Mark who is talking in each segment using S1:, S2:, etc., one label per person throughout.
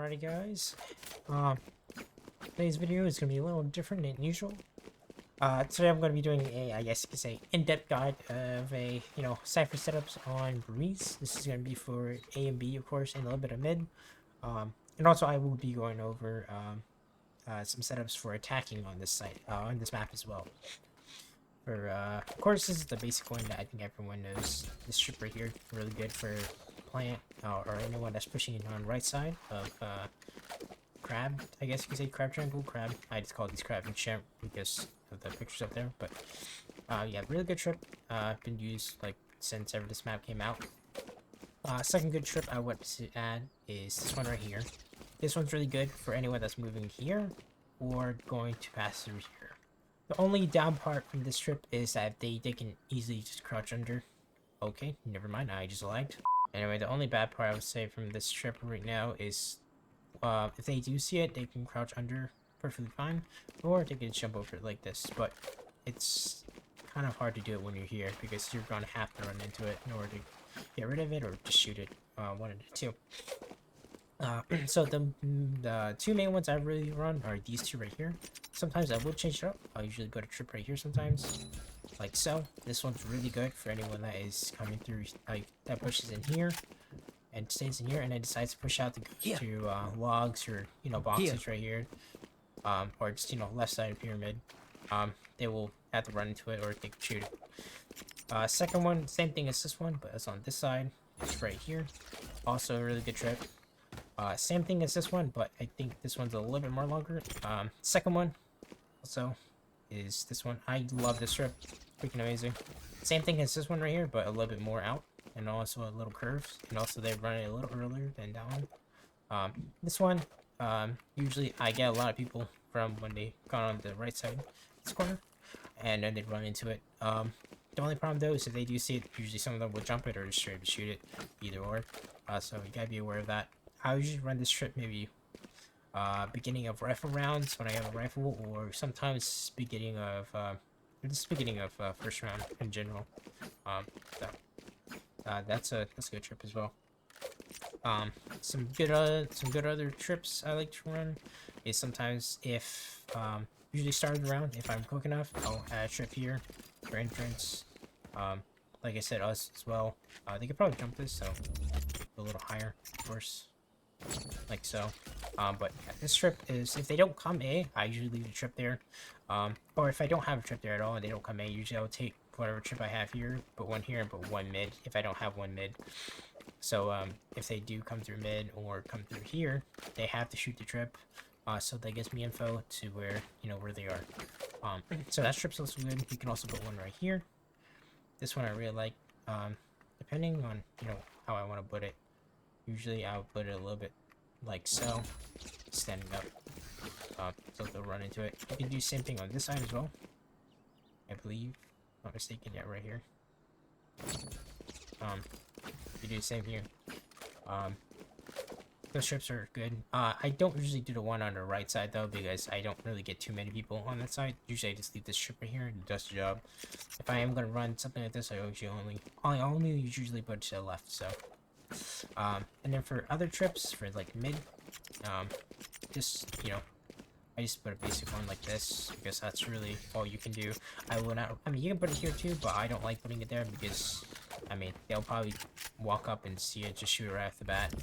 S1: Alrighty guys, today's video is going to be a little different than usual. Today I'm going to be doing a, I guess you could say, in-depth guide of a, Cypher setups on Breeze. This is going to be for A and B, of course, and a little bit of mid. And also I will be going over some setups for attacking on this site, on this map as well. For, of course, this is the basic one that I think everyone knows. This strip right here, really good for plant or anyone that's pushing it on the right side of crab. I guess you could say crab triangle, crab. I just call these crab and shrimp because of the pictures up there. But yeah, really good trip. Been used like since ever this map came out. Second good trip I want to add is this one right here. This one's really good for anyone that's moving here or going to pass through here. The only down part from this trip is that they can easily just crouch under. Okay, never mind, I just lagged. Anyway, the only bad part I would say from this trip right now is if they do see it, they can crouch under perfectly fine, or they can jump over it like this, but it's kind of hard to do it when you're here because you're gonna have to run into it in order to get rid of it or just shoot it, one of the two. So the two main ones I really run are these two right here. Sometimes I will change it up. I'll usually go to trip right here sometimes, like so. This one's really good for anyone that is coming through, like that pushes in here and stays in here and then decides to push out to go to logs or boxes right here, or just left side of pyramid. They will have to run into it or they can shoot it. Second one, same thing as this one, but it's on this side. It's right here. Also a really good trip. Same thing as this one, but I think this one's a little bit more longer. Second one also is this one. I love this trip. Freaking amazing. Same thing as this one right here, but a little bit more out and also a little curves. And also they run it a little earlier than that one. This one, usually I get a lot of people from when they gone on the right side of this corner and then they run into it. The only problem though is if they do see it, usually some of them will jump it or just straight up shoot it, either or. So you gotta be aware of that. I usually run this trip maybe beginning of rifle rounds when I have a rifle, or sometimes beginning of first round in general. So that's a good trip as well. Some good other trips I like to run is sometimes if usually starting around if I'm quick enough, I'll add a trip here for entrance. Like I said, us as well. They could probably jump this, so a little higher, of course. Like so. But yeah, this trip is, if they don't come A, I usually leave the trip there. Or if I don't have a trip there at all and they don't come A, usually I'll take whatever trip I have here, put one here and put one mid if I don't have one mid. So if they do come through mid or come through here, they have to shoot the trip. So that gives me info to where where they are. So that trip's also good. You can also put one right here. This one I really like. Depending on how I want to put it. Usually I'll put it a little bit like so, standing up, so they'll run into it. You can do the same thing on this side as well, I believe. Not mistaken, yeah, right here. You do the same here. Those strips are good. I don't usually do the one on the right side though, because I don't really get too many people on that side. Usually I just leave this strip right here and it does the job. If I am gonna run something like this, I only usually put it to the left, so. And then for other trips, for like mid, just, I just put a basic one like this, because that's really all you can do. I mean, you can put it here too, but I don't like putting it there because, I mean, they'll probably walk up and see it, just shoot it right off the bat.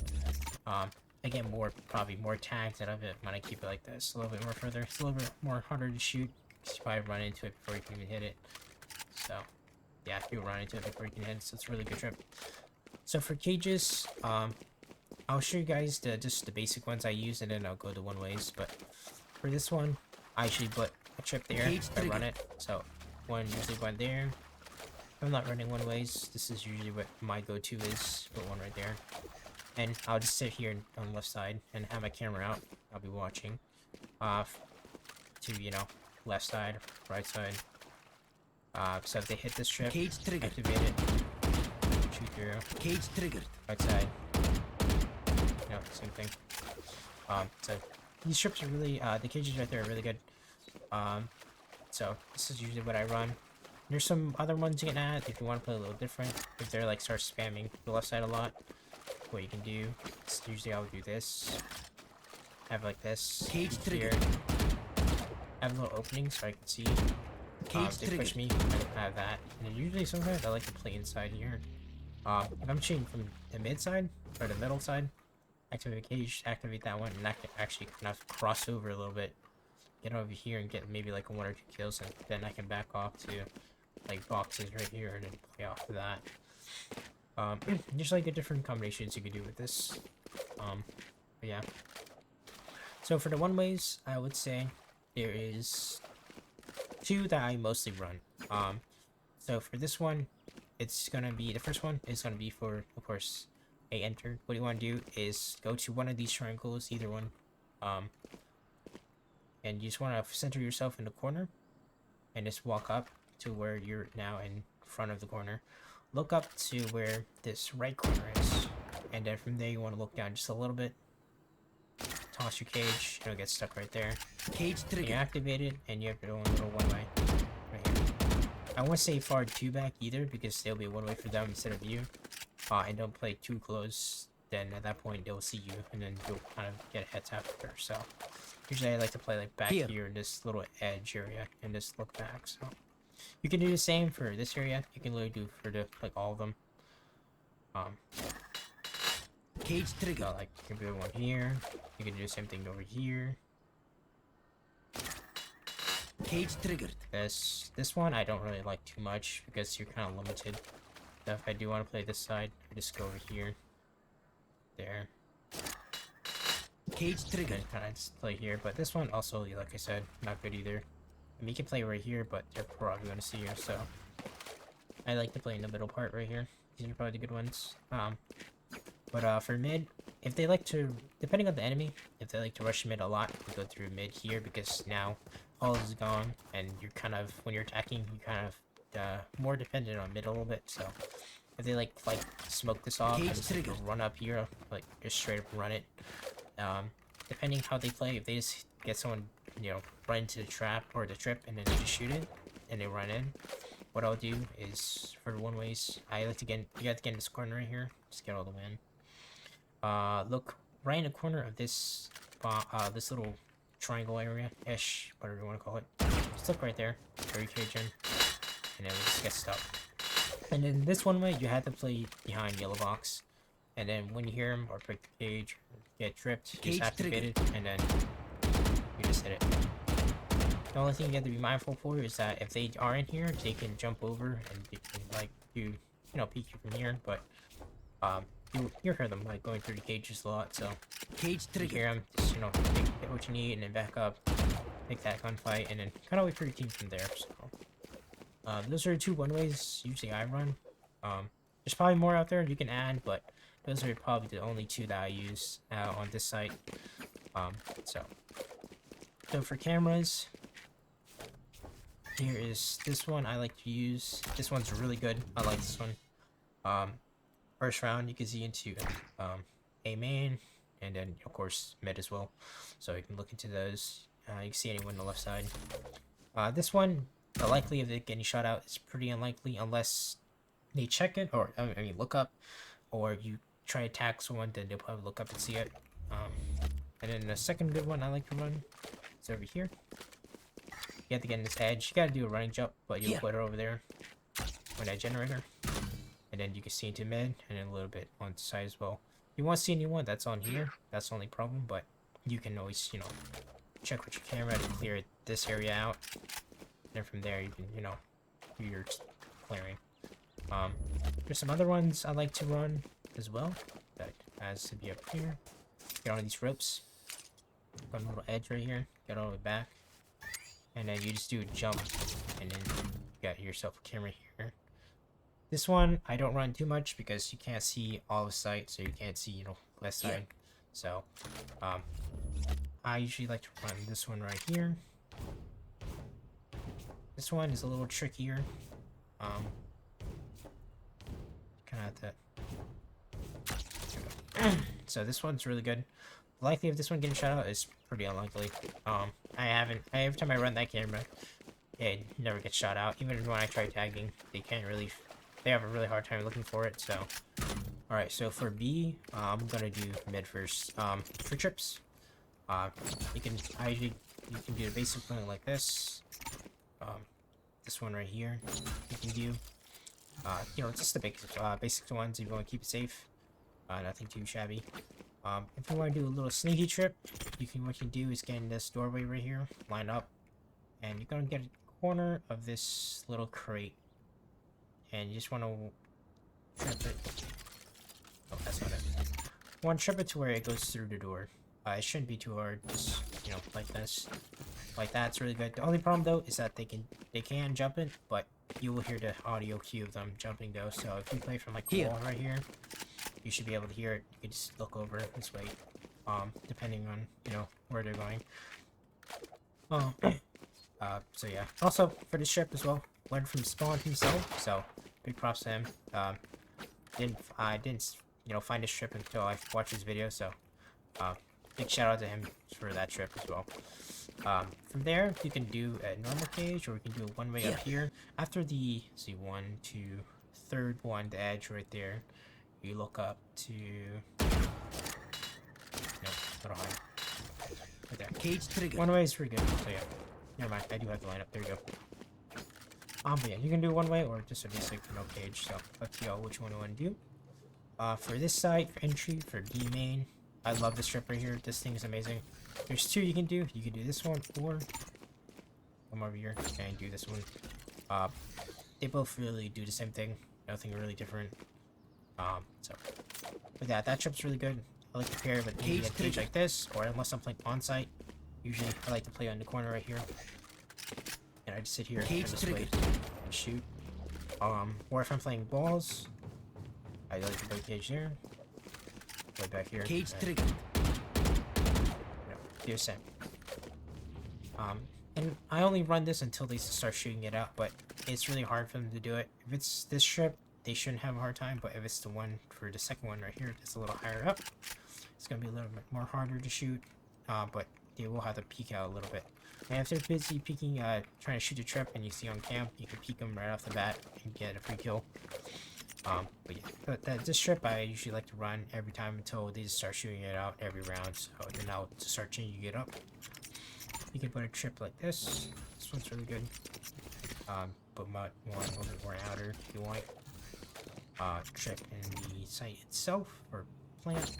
S1: I get probably more tags out of it when I keep it like this, a little bit more further. It's a little bit more harder to shoot, because you probably run into it before you can even hit it. So, yeah, you'll run into it before you can hit it, so it's a really good trip. So for cages, I'll show you guys just the basic ones I use, and then I'll go to one ways. But for this one, I actually put a trip there if I run it. So one usually went there. If I'm not running one ways, this is usually what my go-to is. Put one right there, and I'll just sit here on the left side and have my camera out. I'll be watching to left side, right side. So if they hit this trip, activate it. Through. Cage triggered. Right side. Same thing. So these strips are really, the cages right there are really good. So this is usually what I run. There's some other ones you can add if you want to play a little different. If they're like start spamming the left side a lot, what you can do is usually I would do this. have like this
S2: Cage
S1: here.
S2: trigger.
S1: I have a little opening so I can see.
S2: Cage
S1: They
S2: trigger.
S1: push me, I don't have that. And then usually sometimes I like to play inside here. If I'm shooting from the mid side or the middle side, activate cage, activate that one, and I can actually kind of cross over a little bit, get over here and get maybe like 1 or 2 kills, and then I can back off to like boxes right here and then play off of that. Just like the different combinations you could do with this. But yeah. So for the one ways, I would say there is 2 that I mostly run. So for this one, it's gonna be, the first one is gonna be for, of course, a enter. What you want to do is go to one of these triangles, either one, and you just want to center yourself in the corner, and just walk up to where you're now in front of the corner. Look up to where this right corner is, and then from there you want to look down just a little bit. Toss your cage, it'll get stuck right there.
S2: Cage
S1: You
S2: trigger.
S1: activate it, and you have to go a little one way. Right here. I won't say far too back either, because they'll be one way for them instead of you. And don't play too close, then at that point they'll see you, and then you'll kind of get a head tap after. So usually I like to play like back here in this little edge area, and just look back. So you can do the same for this area. You can literally do for the like all of them.
S2: Cage trigger.
S1: So, like you can do one here. You can do the same thing over here.
S2: Cage triggered.
S1: This one I don't really like too much because you're kind of limited. So if I do want to play this side, I just go over here, there,
S2: Cage trigger.
S1: and kind of just play here. But this one also, like I said, not good either. I mean, you can play right here, but they're probably going to see you. So I like to play in the middle part right here. These are probably the good ones. But for mid, if they like to, depending on the enemy, if they like to rush mid a lot, you go through mid here because now all is gone, and you're kind of, when you're attacking, you kind of more dependent on mid a little bit. So if they like smoke this off and just like, run up here, like just straight up run it. Depending how they play, if they just get someone, you know, run into the trap or the trip and then they just shoot it and they run in, what I'll do is for one ways, I like to get, you got to get in this corner right here, just get all the way in. Look right in the corner of this this little triangle area ish, whatever you want to call it. Just look right there, throw your cage in, and then we just get stuck. And then this one way, you have to play behind yellow box, and then when you hear him or break the cage, get tripped, just activate it, and then you just hit it. The only thing you have to be mindful for is that if they are in here, they can jump over and they can like do, you know, peek you from here, but you hear them like going through the cages a lot, so
S2: Cage
S1: you
S2: trigger.
S1: hear them, just, you know, get what you need and then back up, make that gunfight, and then kind of wait for your team from there. So those are 2 one ways usually I run. There's probably more out there you can add, but those are probably the only 2 that I use on this site. So for cameras, here is this one I like to use. This one's really good. I like this one. First round, you can see into A main, and then of course mid as well. So you can look into those. You can see anyone on the left side. This one, the likelihood of it getting shot out is pretty unlikely unless they check it, or I mean look up, or you try to attack someone, then they'll probably look up and see it. And then the second good one I like to run is over here. You have to get in this edge. You gotta do a running jump, but you'll put it over there with that generator. And then you can see into mid, and then a little bit on the side as well. You want to see anyone that's on here, that's the only problem, but you can always, you know, check with your camera to clear this area out. And then from there, you can, you know, do your clearing. There's some other ones I like to run as well, that has to be up here. Get on these ropes. Got a little edge right here, get all the way back. And then you just do a jump, and then you got yourself a camera here. This one, I don't run too much because you can't see all the sight, so you can't see, you know, left side. So, I usually like to run this one right here. This one is a little trickier. Kind of have to... So this one's really good. The likelihood of this one getting shot out is pretty unlikely. Every time I run that camera, it never gets shot out. Even when I try tagging, they have a really hard time looking for it, so. Alright, so for B, I'm gonna do mid first. For trips, You can do a basic one like this. This one right here, you can do. You know, just the basic ones if you want to keep it safe. Nothing too shabby. If you want to do a little sneaky trip, what you can do is get in this doorway right here, line up, and you're gonna get a corner of this little crate, and you just want to trip it. Oh, that's not it. Want to trip it to where it goes through the door. It shouldn't be too hard. Just, you know, like this, like that. It's really good. The only problem though is that they can jump it, but you will hear the audio cue of them jumping though. So if you play from like the wall right here, you should be able to hear it. You can just look over this way, depending on, you know, where they're going. So yeah. Also for this trip as well, learned from Spawn himself. So big props to him. I didn't you know, find this trip until I watched his video. So big shout out to him for that trip as well. From there, you can do a normal cage, or we can do a one-way up here. After the, see, 1, 2, third one, the edge right there, you look up to, nope, a little high, right there.
S2: Cage trigger.
S1: One way is pretty good, so yeah. Never mind, I do have to line up, there you go. But yeah, you can do one way, or just a basic no cage, so up to y'all which one you want to do. For this side, for entry, for B main, I love this strip right here. This thing is amazing. There's two you can do. You can do this one, or come over here and do this one. They both really do the same thing. Nothing really different. So with that trip's really good. I like to pair with maybe a cage like this, or unless I'm playing on site. Usually I like to play on the corner right here. And I just sit here and just wait and shoot. Or if I'm playing balls, I like to play cage there. Play back here.
S2: Cage trigger.
S1: Do the same. And I only run this until they start shooting it out, but it's really hard for them to do it. If it's this strip, they shouldn't have a hard time, but if it's the one for the second one right here, it's a little higher up, it's gonna be a little bit more harder to shoot, but they will have to peek out a little bit. And if they're busy peeking, trying to shoot a trip and you see on camp, you can peek them right off the bat and get a free kill. But yeah, this strip I usually like to run every time until they just start shooting it out every round. So then now to start changing it up, you can put a trip like this. This one's really good. But one a little bit more outer if you want. Trip in the site itself or plant.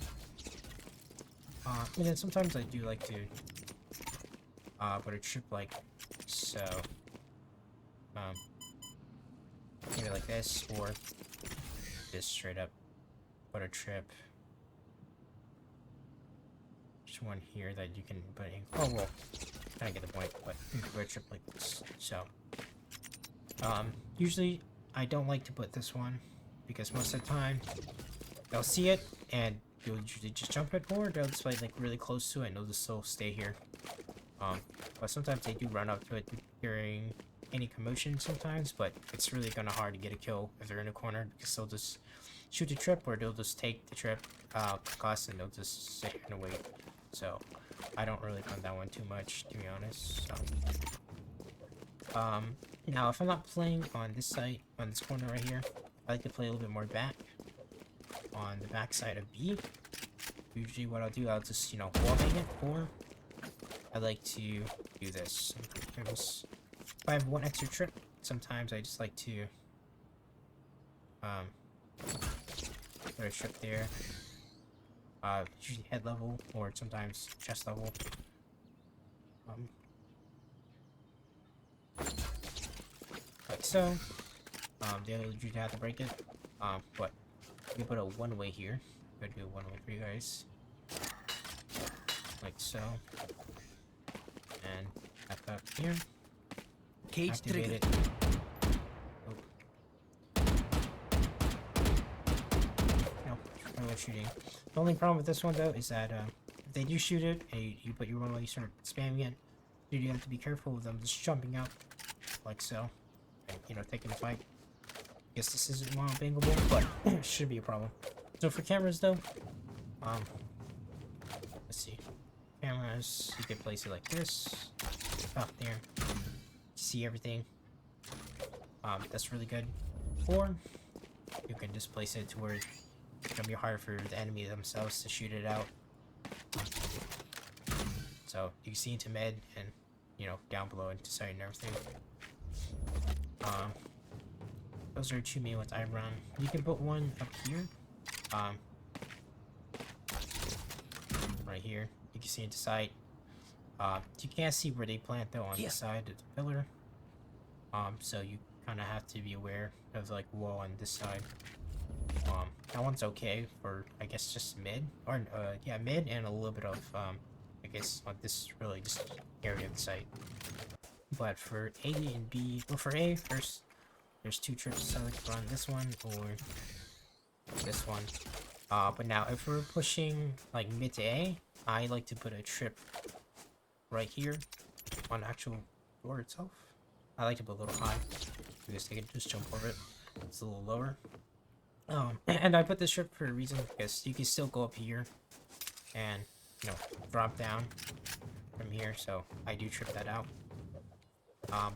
S1: And then sometimes I do like to put a trip like so. Maybe like this, or just straight up put a trip. Just one here that you can put in. Oh well, kind of get the point, but you can put a trip like this. So, usually I don't like to put this one because most of the time they'll see it and you'll usually just jump it, or they'll just play like really close to it and they'll just still stay here. But sometimes they do run up to it during any commotion sometimes, but it's really kind of hard to get a kill if they're in a corner because they'll just shoot the trip, or they'll just take the trip cost and they'll just sit here and wait. So I don't really fun that one too much, to be honest. So now if I'm not playing on this side, on this corner right here, I like to play a little bit more back on the back side of B. Usually what I'll do, I'll just, you know, wall bang it, or I like to do this sometimes. If I have one extra trip, sometimes I just like to put a trip there. Usually head level, or sometimes chest level. Like so. They usually have to break it. But you put a one way here. I'm gonna do a one way for you guys. Like so. And back up here.
S2: Cage
S1: Activate
S2: trigger.
S1: it. No, no shooting. The only problem with this one though is that if they do shoot it and you put your one way, you start spamming it, you have to be careful with them just jumping out like so, and you know, taking the fight. Guess this isn't wild bangable, but it should be a problem. So for cameras though, let's see. Cameras, you can place it like this, up there. See everything. That's really good. Or you can just place it to where it's gonna be hard for the enemy themselves to shoot it out. So you can see into mid and, you know, down below into side and everything. Those are two main ones I run. You can put one up here. Right here. You can see into side. You can't see where they plant though on the side of the pillar. So you kind of have to be aware of like wall on this side. That one's okay for, I guess, just mid, or yeah, mid and a little bit of I guess on this really just area of the site. But for A and B, well, for A, there's two trips. So I like to run this one or this one. But now if we're pushing like mid to A, I like to put a trip right here on the actual door itself. I like to put a little high because they can just jump over it. It's a little lower. And I put this trip for a reason because you can still go up here and, you know, drop down from here. So I do trip that out.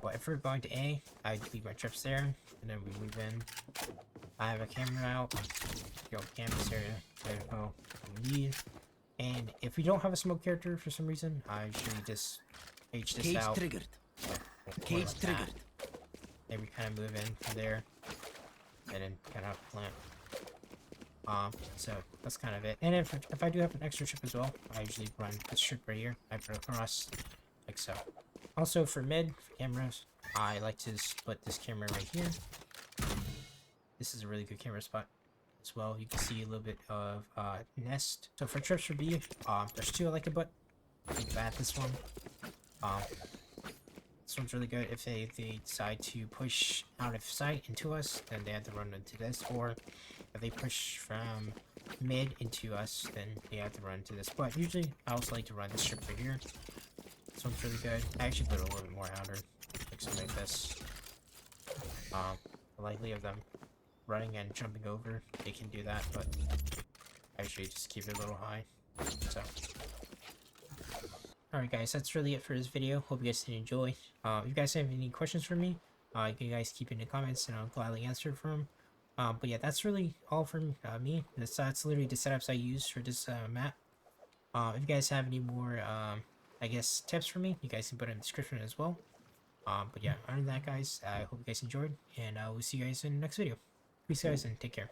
S1: But if we're going to A, I leave my trips there and then we move in. I have a camera out. Go campus area. Info we need. And if we don't have a smoke character for some reason, I usually just H this
S2: Cage
S1: out.
S2: triggered.
S1: Cage
S2: Cage triggered.
S1: Then we kind of move in from there. And then kind of plant. So that's kind of it. And if I do have an extra chip as well, I usually run this strip right here. I put it across like so. Also for mid, for cameras, I like to split this camera right here. This is a really good camera spot as well. You can see a little bit of nest. So for trips for B, there's two I like to put. I think that this one. This one's really good if they decide to push out of sight into us, then they have to run into this, or if they push from mid into us, then they have to run into this. But usually I also like to run this strip right here. This one's really good. I actually put a little bit more outer, like something like this. Likely of them running and jumping over, they can do that, but I usually just keep it a little high. So alright guys, that's really it for this video. Hope you guys did enjoy. If you guys have any questions for me, you guys keep it in the comments and I'll gladly answer for them. But yeah, that's really all from me. That's literally the setups I use for this map. If you guys have any more, I guess, tips for me, you guys can put it in the description as well. But yeah, other than that guys, I hope you guys enjoyed, and we'll see you guys in the next video. Peace guys, and take care.